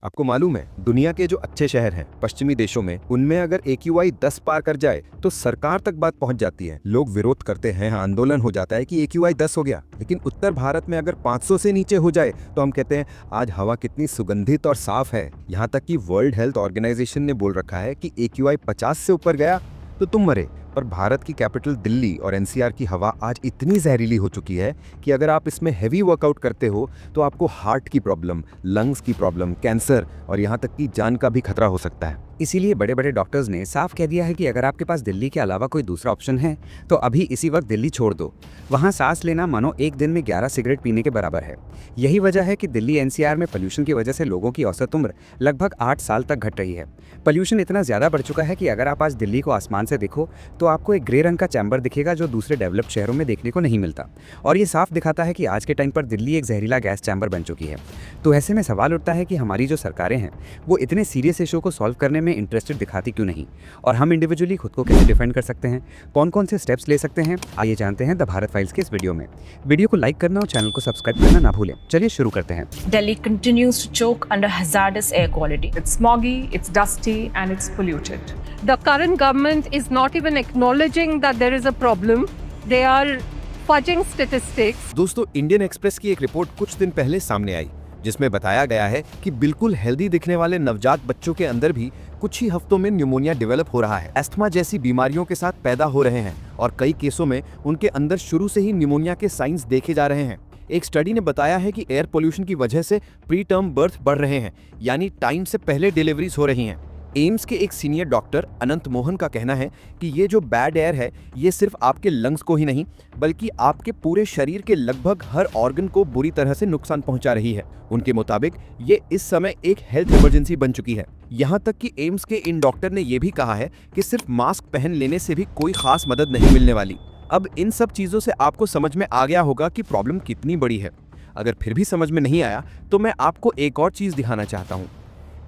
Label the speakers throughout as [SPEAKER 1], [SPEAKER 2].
[SPEAKER 1] आपको मालूम है, दुनिया के जो अच्छे शहर हैं पश्चिमी देशों में, उनमें अगर AQI 10 पार कर जाए तो सरकार तक बात पहुंच जाती है। लोग विरोध करते हैं, आंदोलन हो जाता है कि AQI 10 हो गया। लेकिन उत्तर भारत में अगर 500 से नीचे हो जाए तो हम कहते हैं आज हवा कितनी सुगंधित और साफ है। यहाँ तक कि वर्ल्ड हेल्थ ऑर्गेनाइजेशन ने बोल रखा है कि AQI 50 से ऊपर गया तो तुम मरे। पर भारत की कैपिटल दिल्ली और NCR की हवा आज इतनी जहरीली हो चुकी है कि अगर आप इसमें हैवी वर्कआउट करते हो तो आपको हार्ट की प्रॉब्लम, लंग्स की प्रॉब्लम, कैंसर और यहाँ तक कि जान का भी खतरा हो सकता है।
[SPEAKER 2] इसीलिए बड़े बड़े डॉक्टर्स ने साफ कह दिया है कि अगर आपके पास दिल्ली के अलावा कोई दूसरा ऑप्शन है तो अभी इसी वक्त दिल्ली छोड़ दो। वहाँ सांस लेना मानो एक दिन में 11 सिगरेट पीने के बराबर है। यही वजह है कि दिल्ली NCR में पोल्यूशन की वजह से लोगों की औसत उम्र लगभग 8 साल तक घट रही है। पोल्यूशन इतना ज़्यादा बढ़ चुका है कि अगर आप आज दिल्ली को आसमान से देखो तो आपको एक ग्रे रंग का चैम्बर दिखेगा जो दूसरे डेवलप्ड शहरों में देखने को नहीं मिलता। और ये साफ दिखाता है कि आज के टाइम पर दिल्ली एक जहरीला गैस चैम्बर बन चुकी है। तो ऐसे में सवाल उठता है कि हमारी जो सरकारें हैं वो इतने सीरियस इशू को सॉल्व करने में इंटरेस्टेड दिखाती क्यों नहीं, और हम इंडिविजुअली खुद को कैसे डिफेंड कर सकते हैं, कौन कौन से स्टेप्स ले सकते हैं, आइए जानते हैं द भारत फाइल्स के इस वीडियो में। वीडियो को लाइक करना और चैनल को सब्सक्राइब करना ना भूलें। चलिए शुरू करते हैं।
[SPEAKER 3] Delhi continues to choke under hazardous air quality. It's smoggy, it's dusty, and it's polluted.
[SPEAKER 4] The current government is not even acknowledging that there is a problem. They are fudging statistics.
[SPEAKER 1] दोस्तों, Indian express की एक report कुछ दिन पहले सामने आई जिसमें बताया गया है कि बिल्कुल हेल्दी दिखने वाले नवजात बच्चों के अंदर भी कुछ ही हफ्तों में न्यूमोनिया डेवलप हो रहा है। अस्थमा जैसी बीमारियों के साथ पैदा हो रहे हैं और कई केसों में उनके अंदर शुरू से ही न्यूमोनिया के साइंस देखे जा रहे हैं। एक स्टडी ने बताया है कि एयर पोल्यूशन की वजह से प्री टर्म बर्थ बढ़ रहे हैं, यानी टाइम से पहले डिलीवरीज हो रही हैं। एम्स के एक सीनियर डॉक्टर अनंत मोहन का कहना है कि ये जो बैड एयर है ये सिर्फ आपके लंग्स को ही नहीं बल्कि आपके पूरे शरीर के लगभग हर ऑर्गन को बुरी तरह से नुकसान पहुंचा रही है। उनके मुताबिक ये इस समय एक हेल्थ इमरजेंसी बन चुकी है। यहाँ तक कि एम्स के इन डॉक्टर ने यह भी कहा है कि सिर्फ मास्क पहन लेने से भी कोई खास मदद नहीं मिलने वाली। अब इन सब चीजों से आपको समझ में आ गया होगा कि प्रॉब्लम कितनी बड़ी है। अगर फिर भी समझ में नहीं आया तो मैं आपको एक और चीज दिखाना चाहता हूँ।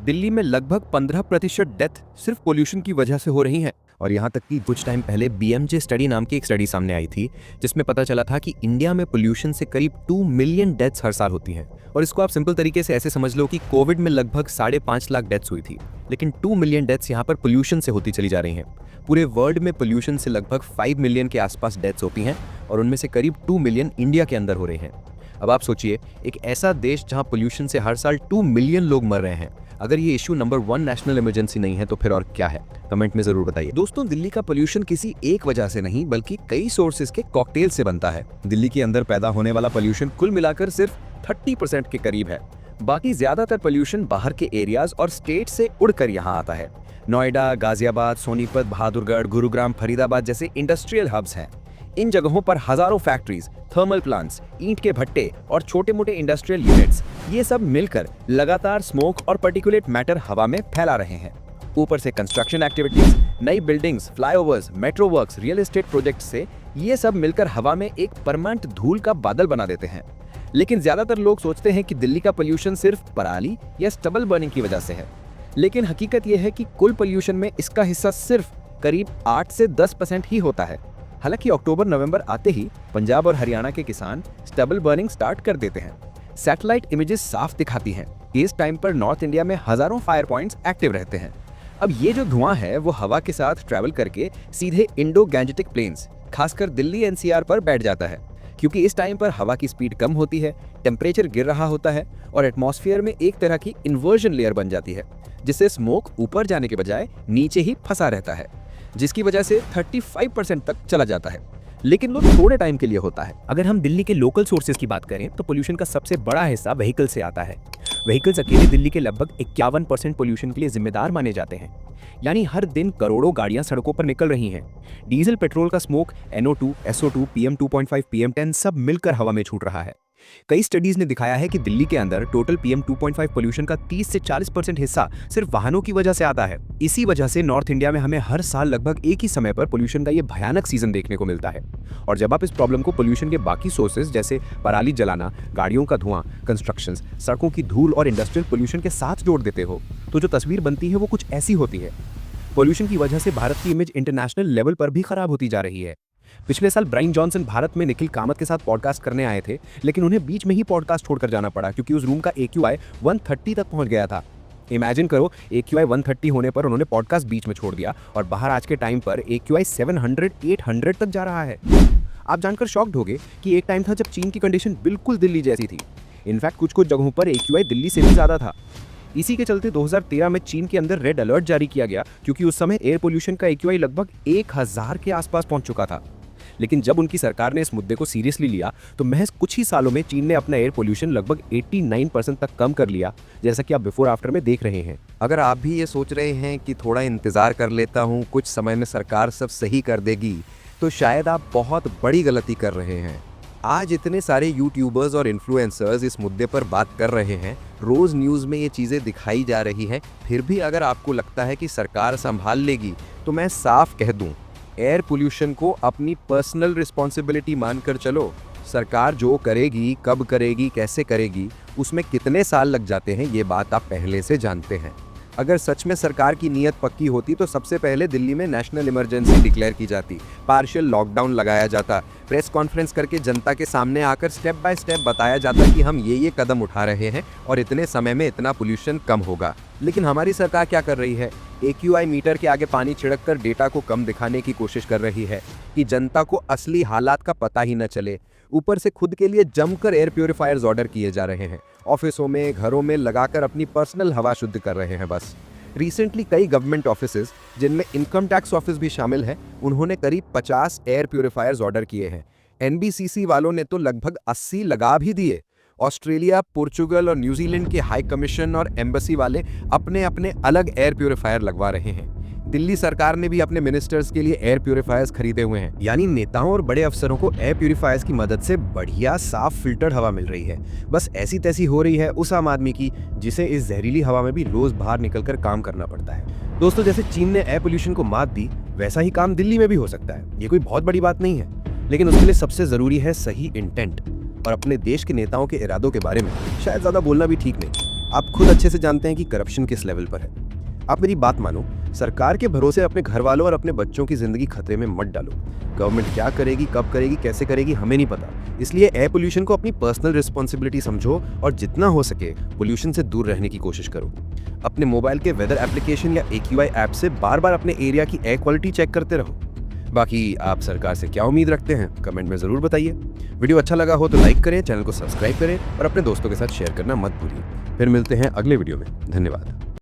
[SPEAKER 1] दिल्ली में लगभग 15% डेथ सिर्फ पोल्यूशन की वजह से हो रही है। और यहाँ तक कि कुछ टाइम पहले BMJ स्टडी नाम की एक स्टडी सामने आई थी जिसमें पता चला था कि इंडिया में पोल्यूशन से करीब 2 मिलियन डेथ्स हर साल होती हैं। और इसको आप सिंपल तरीके से ऐसे समझ लो कि कोविड में लगभग 5.5 लाख डेथ्स हुई थी, लेकिन 2 मिलियन डेथ्स यहाँ पर पोल्यूशन से होती चली जा रही हैं। पूरे वर्ल्ड में पोल्यूशन से लगभग 5 मिलियन के आसपास डेथ्स होती हैं और उनमें से करीब 2 मिलियन इंडिया के अंदर हो रहे हैं। अब आप सोचिए, एक ऐसा देश जहाँ पोल्यूशन से हर साल 2 मिलियन लोग मर रहे हैं, अगर ये इशू नंबर 1 नेशनल इमरजेंसी नहीं है तो फिर और क्या है? कमेंट में जरूर बताइए। दोस्तों, दिल्ली का पोल्यूशन किसी एक वजह से नहीं बल्कि कई सोर्सेज के कॉकटेल से बनता है। दिल्ली के अंदर पैदा होने वाला पोल्यूशन कुल मिलाकर सिर्फ 30% के करीब है। बाकी ज्यादातर पोल्यूशन बाहर के एरियाज और स्टेट से उड़कर यहाँ आता है। नोएडा, गाजियाबाद, सोनीपत, बहादुरगढ़, गुरुग्राम, फरीदाबाद जैसे इंडस्ट्रियल हब्स हैं। इन जगहों पर हजारों फैक्ट्रीज, थर्मल प्लांट्स, ईंट के भट्टे और छोटे मोटे इंडस्ट्रियल यूनिट्स, ये सब मिलकर लगातार स्मोक और पार्टिकुलेट मैटर हवा में फैला रहे हैं। ऊपर से कंस्ट्रक्शन एक्टिविटीज, नई buildings, flyovers, metro works, real estate projects से ये सब मिलकर हवा में एक परमानेंट धूल का बादल बना देते हैं। लेकिन ज्यादातर लोग सोचते हैं कि दिल्ली का पोल्यूशन सिर्फ पराली या स्टबल बर्निंग की वजह से है, लेकिन हकीकत यह है कि कुल पोल्यूशन में इसका हिस्सा सिर्फ करीब 8 से 10% ही होता है। हालांकि अक्टूबर-नवंबर आते ही पंजाब और हरियाणा के किसान स्टबल बर्निंग स्टार्ट कर देते हैं। सैटेलाइट इमेजेस साफ दिखाती हैं कि इस टाइम पर नॉर्थ इंडिया में हजारों फायर पॉइंट्स एक्टिव रहते हैं। अब ये जो धुआं है वो हवा के साथ ट्रैवल करके सीधे इंडो गैंजेटिक प्लेन्स, खासकर दिल्ली NCR पर बैठ जाता है, क्योंकि इस टाइम पर हवा की स्पीड कम होती है, टेम्परेचर गिर रहा होता है और एटमॉस्फेयर में एक तरह की इन्वर्जन लेयर बन जाती है, जिससे स्मोक ऊपर जाने के बजाय नीचे ही फंसा रहता है, जिसकी वजह से 35% तक चला जाता है। लेकिन वो थोड़े टाइम के लिए होता है।
[SPEAKER 5] अगर हम दिल्ली के लोकल सोर्सेज की बात करें तो पोल्यूशन का सबसे बड़ा हिस्सा व्हीकल से आता है। व्हीकल्स अकेले दिल्ली के लगभग 51% पोल्यूशन के लिए जिम्मेदार माने जाते हैं, यानी हर दिन करोड़ों गाड़ियां सड़कों पर निकल रही हैं। डीजल, पेट्रोल का smoke, NO2, SO2, PM2.5, PM10 सब मिलकर हवा में छूट रहा है। कई स्टडीज ने दिखाया है कि दिल्ली के अंदर टोटल PM2.5 पोल्यूशन का 30 से 40% हिस्सा सिर्फ वाहनों की वजह से आता है। इसी वजह से नॉर्थ इंडिया में हमें हर साल लगभग एक ही समय पर पोल्यूशन का ये भयानक सीजन देखने को मिलता है। और जब आप इस प्रॉब्लम को पोल्यूशन के बाकी सोर्सेज जैसे पराली जलाना, गाड़ियों का धुआं, कंस्ट्रक्शन, सड़कों की धूल और इंडस्ट्रियल पोल्यूशन के साथ जोड़ देते हो तो जो तस्वीर बनती है वो कुछ ऐसी होती है। पोल्यूशन की वजह से भारत की इमेज इंटरनेशनल लेवल पर भी खराब होती जा रही है। पिछले साल ब्राइन जॉनसन भारत में निखिल कामत के साथ पॉडकास्ट करने आए थे, लेकिन उन्हें बीच में ही पॉडकास्ट छोड़कर जाना पड़ा क्योंकि उस रूम का AQI 130 तक पहुंच गया था। इमेजिन करो AQI 130 होने पर उन्होंने पॉडकास्ट बीच में छोड़ दिया और बाहर आज के टाइम पर AQI 700 800 तक जा रहा है। आप जानकर शॉक्ड होगे कि एक टाइम था जब चीन की कंडीशन बिल्कुल दिल्ली जैसी थी। इनफैक्ट कुछ कुछ जगहों पर AQI दिल्ली से भी ज़्यादा था। इसी के चलते 2013 में चीन के अंदर रेड अलर्ट जारी किया गया, क्योंकि उस समय एयर पोल्यूशन का AQI लगभग 1000 के आसपास पहुंच चुका था। लेकिन जब उनकी सरकार ने इस मुद्दे को सीरियसली लिया तो महज कुछ ही सालों में चीन ने अपना एयर पोल्यूशन लगभग 89% तक कम कर लिया, जैसा कि आप बिफोर आफ्टर में देख रहे हैं।
[SPEAKER 1] अगर आप भी ये सोच रहे हैं कि थोड़ा इंतजार कर लेता हूँ, कुछ समय में सरकार सब सही कर देगी, तो शायद आप बहुत बड़ी गलती कर रहे हैं। आज इतने सारे यूट्यूबर्स और इन्फ्लुएंसर्स इस मुद्दे पर बात कर रहे हैं, रोज न्यूज़ में ये चीज़ें दिखाई जा रही हैं, फिर भी अगर आपको लगता है कि सरकार संभाल लेगी, तो मैं साफ कह दूं, एयर पोल्यूशन को अपनी पर्सनल रिस्पॉन्सिबिलिटी मानकर चलो। सरकार जो करेगी, कब करेगी, कैसे करेगी, उसमें कितने साल लग जाते हैं, ये बात आप पहले से जानते हैं। अगर सच में सरकार की नीयत पक्की होती तो सबसे पहले दिल्ली में नेशनल इमरजेंसी डिक्लेयर की जाती, पार्शियल लॉकडाउन लगाया जाता, प्रेस कॉन्फ्रेंस करके जनता के सामने आकर स्टेप बाय स्टेप बताया जाता कि हम ये कदम उठा रहे हैं और इतने समय में इतना पोल्यूशन कम होगा। लेकिन हमारी सरकार क्या कर रही है? AQI मीटर के आगे पानी छिड़क कर डेटा को कम दिखाने की कोशिश कर रही है कि जनता को असली हालात का पता ही न चले। ऊपर से खुद के लिए जमकर एयर प्योरीफायर्स ऑर्डर किए जा रहे हैं, ऑफिसों में, घरों में लगाकर अपनी पर्सनल हवा शुद्ध कर रहे हैं बस। रिसेंटली कई गवर्नमेंट ऑफिसेज, जिनमें इनकम टैक्स ऑफिस भी शामिल है, उन्होंने करीब 50 एयर प्योरीफायर्स ऑर्डर किए हैं। NBCC वालों ने तो लगभग 80 लगा भी दिए। ऑस्ट्रेलिया, पोर्चुगल और न्यूजीलैंड के हाई कमीशन और एम्बेसी वाले अपने अपने अलग एयर प्योरीफायर लगवा रहे हैं। दिल्ली सरकार ने भी अपने मिनिस्टर्स के लिए एयर प्योरीफायर्स खरीदे हुए हैं।
[SPEAKER 6] यानी नेताओं और बड़े अफसरों को एयर प्यूरिफायर्स की मदद से बढ़िया साफ फिल्टर्ड हवा मिल रही है। बस ऐसी तैसी हो रही है उस आम आदमी की जिसे इस जहरीली हवा में भी रोज बाहर निकलकर काम करना पड़ता है। दोस्तों, जैसे चीन ने एयर पोल्यूशन को मात दी, वैसा ही काम दिल्ली में भी हो सकता है। ये कोई बहुत बड़ी बात नहीं है, लेकिन उसके लिए सबसे जरूरी है सही इंटेंट। और अपने देश के नेताओं के इरादों के बारे में शायद ज्यादा बोलना भी ठीक नहीं। आप खुद अच्छे से जानते हैं कि करप्शन किस लेवल पर है। आप मेरी बात मानो, सरकार के भरोसे अपने घर वालों और अपने बच्चों की जिंदगी खतरे में मत डालो। गवर्नमेंट क्या करेगी, कब करेगी, कैसे करेगी, हमें नहीं पता। इसलिए एयर पोल्यूशन को अपनी पर्सनल रिस्पॉन्सिबिलिटी समझो और जितना हो सके पोल्यूशन से दूर रहने की कोशिश करो। अपने मोबाइल के वेदर एप्लीकेशन या AQI ऐप से बार बार अपने एरिया की एयर क्वालिटी चेक करते रहो। बाकी आप सरकार से क्या उम्मीद रखते हैं, कमेंट में ज़रूर बताइए। वीडियो अच्छा लगा हो तो लाइक करें, चैनल को सब्सक्राइब करें और अपने दोस्तों के साथ शेयर करना मत भूलिए। फिर मिलते हैं अगले वीडियो में। धन्यवाद।